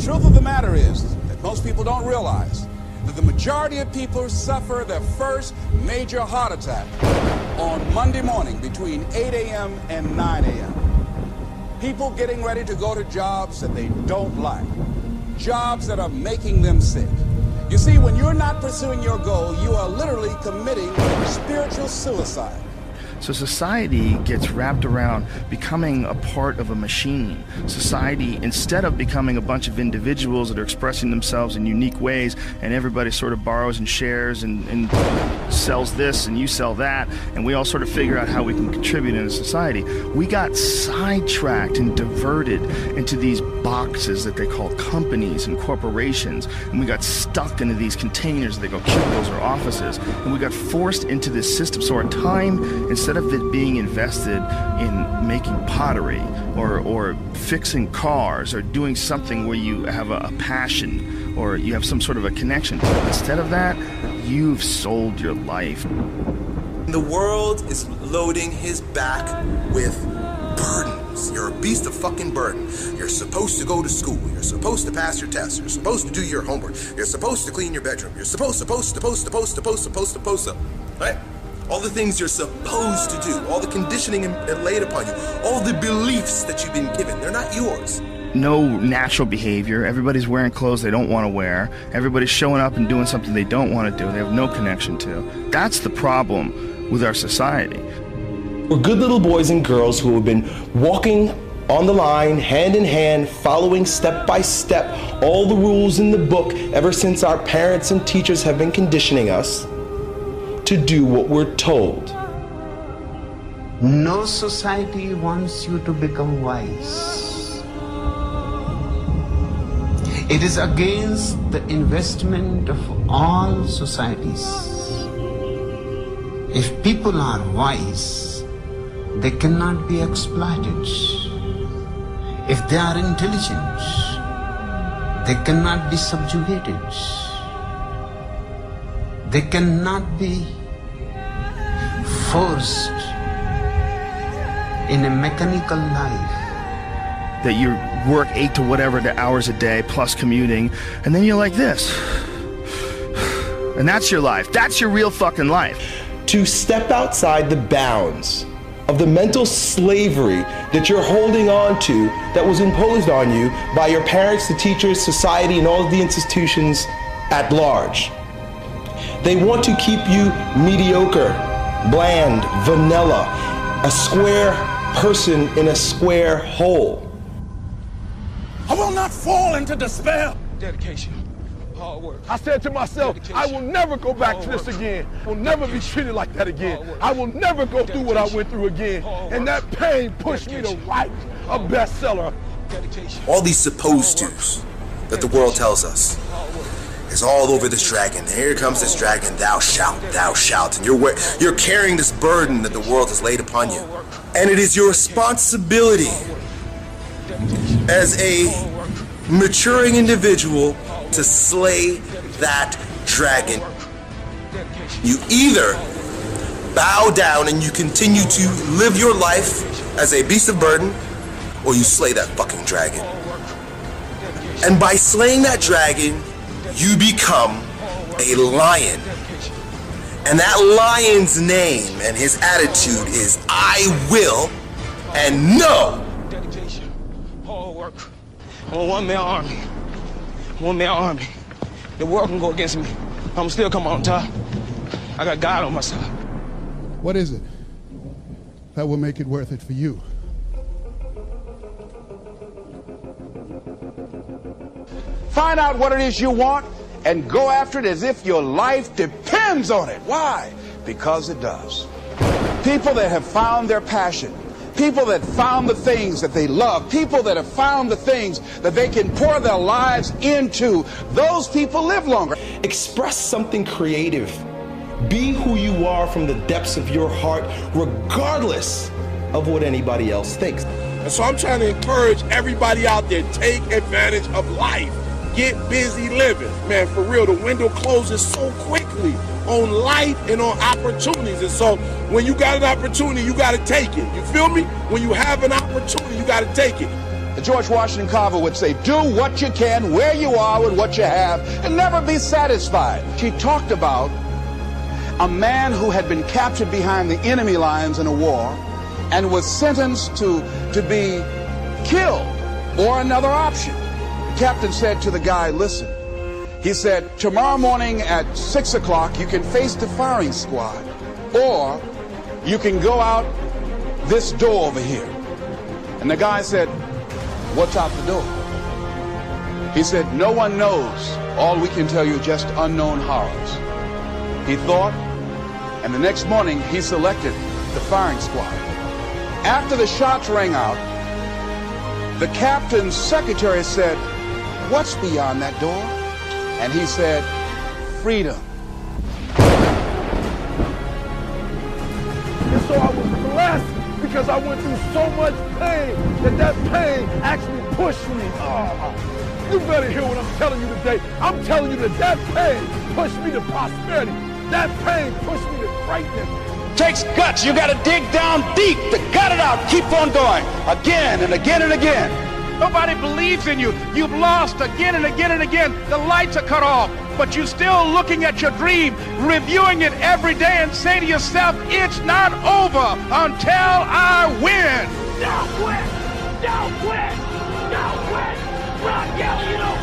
truth of the matter is that most people don't realize that the majority of people suffer their first major heart attack on Monday morning between 8 a.m. and 9 a.m. People getting ready to go to jobs that they don't like, jobs that are making them sick. You see, when you're not pursuing your goal, you are literally committing spiritual suicide. So society gets wrapped around becoming a part of a machine. Society, instead of becoming a bunch of individuals that are expressing themselves in unique ways, and everybody sort of borrows and shares and sells this and you sell that, and we all sort of figure out how we can contribute in a society, we got sidetracked and diverted into these boxes that they call companies and corporations, and we got stuck into these containers that they go cubicles or offices, and we got forced into this system. So our time, instead of it being invested in making pottery or fixing cars or doing something where you have a passion or you have some sort of a connection to it, instead of that, you've sold your life. The world is loading his back with burdens. You're a beast of fucking burden. You're supposed to go to school. You're supposed to pass your tests. You're supposed to do your homework. You're supposed to clean your bedroom. You're supposed, right? All the things you're supposed to do, all the conditioning laid upon you, all the beliefs that you've been given, they're not yours. No natural behavior. Everybody's wearing clothes they don't want to wear. Everybody's showing up and doing something they don't want to do. They have no connection to. That's the problem with our society. We're good little boys and girls who have been walking on the line, hand in hand, following step by step all the rules in the book ever since our parents and teachers have been conditioning us to do what we're told. No society wants you to become wise. It is against the investment of all societies. If people are wise, they cannot be exploited. If they are intelligent, they cannot be subjugated. They cannot be forced in a mechanical life. That you work 8 to whatever the hours a day plus commuting, and then you're like this. And that's your life. That's your real fucking life. To step outside the bounds of the mental slavery that you're holding on to that was imposed on you by your parents, the teachers, society, and all of the institutions at large. They want to keep you mediocre, bland, vanilla, a square person in a square hole. I will not fall into despair. Dedication, hard work. I said to myself, I will never go back to this again. I will never be treated like that again. I will never go through what I went through again. And that pain pushed me to write a bestseller. All these supposed tos that the world tells us is all over this dragon. Here comes this dragon, thou shalt, and you're carrying this burden that the world has laid upon you. And it is your responsibility as a maturing individual to slay that dragon. You either bow down and you continue to live your life as a beast of burden, or you slay that fucking dragon. And by slaying that dragon, you become a lion. And that lion's name and his attitude is I will and no. Dedication, hard work. I'm a one-man army. One-man army. The world can go against me. I'm still come on top. I got God on my side. What is it that will make it worth it for you? Find out what it is you want and go after it as if your life depends on it. Why? Because it does. People that have found their passion, people that found the things that they love, people that have found the things that they can pour their lives into, those people live longer. Express something creative. Be who you are from the depths of your heart, regardless of what anybody else thinks. And so I'm trying to encourage everybody out there, take advantage of life. Get busy living. Man, for real, the window closes so quickly on life and on opportunities. And so when you got an opportunity, you got to take it. You feel me? When you have an opportunity, you got to take it. George Washington Carver would say, do what you can, where you are, with what you have, and never be satisfied. She talked about a man who had been captured behind the enemy lines in a war and was sentenced to be killed or another option. The captain said to the guy, listen, he said, tomorrow morning at 6 o'clock, you can face the firing squad, or you can go out this door over here. And the guy said, what's out the door? He said, no one knows. All we can tell you is just unknown horrors. He thought, and the next morning he selected the firing squad. After the shots rang out, the captain's secretary said, what's beyond that door? And he said, freedom. And so I was blessed because I went through so much pain that pain actually pushed me. Oh, you better hear what I'm telling you today. I'm telling you that pain pushed me to prosperity. That pain pushed me to greatness. Takes guts. You got to dig down deep to gut it out. Keep on going again and again and again. Nobody believes in you. You've lost again and again and again. The lights are cut off, but you're still looking at your dream, reviewing it every day and say to yourself, it's not over until I win. Don't quit! Don't quit! Don't quit! Rock Kelly, you know